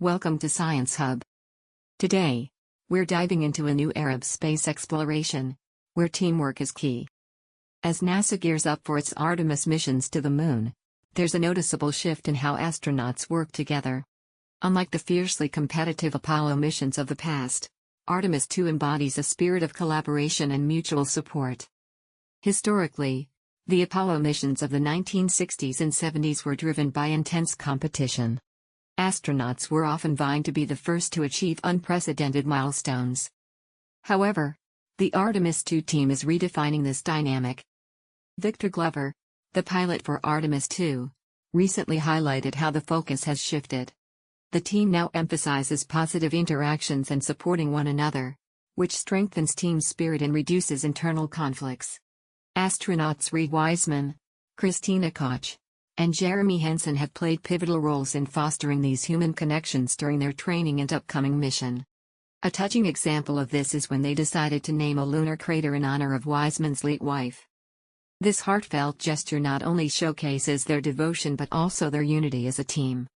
Welcome to Science Hub. Today, we're diving into a new era of space exploration, where teamwork is key. As NASA gears up for its Artemis missions to the Moon, there's a noticeable shift in how astronauts work together. Unlike the fiercely competitive Apollo missions of the past, Artemis Two embodies a spirit of collaboration and mutual support. Historically, the Apollo missions of the 1960s and 70s were driven by intense competition. Astronauts were often vying to be the first to achieve unprecedented milestones. However, the Artemis Two team is redefining this dynamic. Victor Glover, the pilot for Artemis Two, recently highlighted how the focus has shifted. The team now emphasizes positive interactions and supporting one another, which strengthens team spirit and reduces internal conflicts. Astronauts Reed Wiseman, Christina Koch, and Jeremy Henson have played pivotal roles in fostering these human connections during their training and upcoming mission. A touching example of this is when they decided to name a lunar crater in honor of Wiseman's late wife. This heartfelt gesture not only showcases their devotion but also their unity as a team.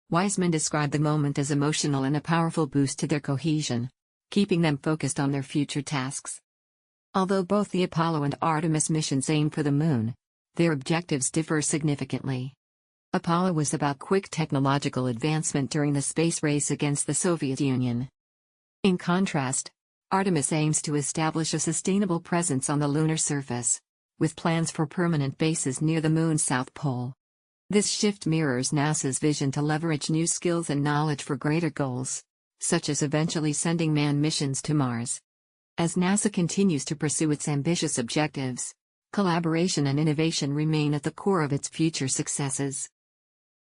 Wiseman described the moment as emotional and a powerful boost to their cohesion, keeping them focused on their future tasks. Although both the Apollo and Artemis missions aim for the Moon, their objectives differ significantly. Apollo was about quick technological advancement during the space race against the Soviet Union. In contrast, Artemis aims to establish a sustainable presence on the lunar surface, with plans for permanent bases near the Moon's south pole. This shift mirrors NASA's vision to leverage new skills and knowledge for greater goals, such as eventually sending manned missions to Mars. As NASA continues to pursue its ambitious objectives, collaboration and innovation remain at the core of its future successes.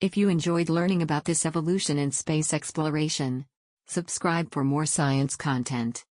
If you enjoyed learning about this evolution in space exploration, subscribe for more science content.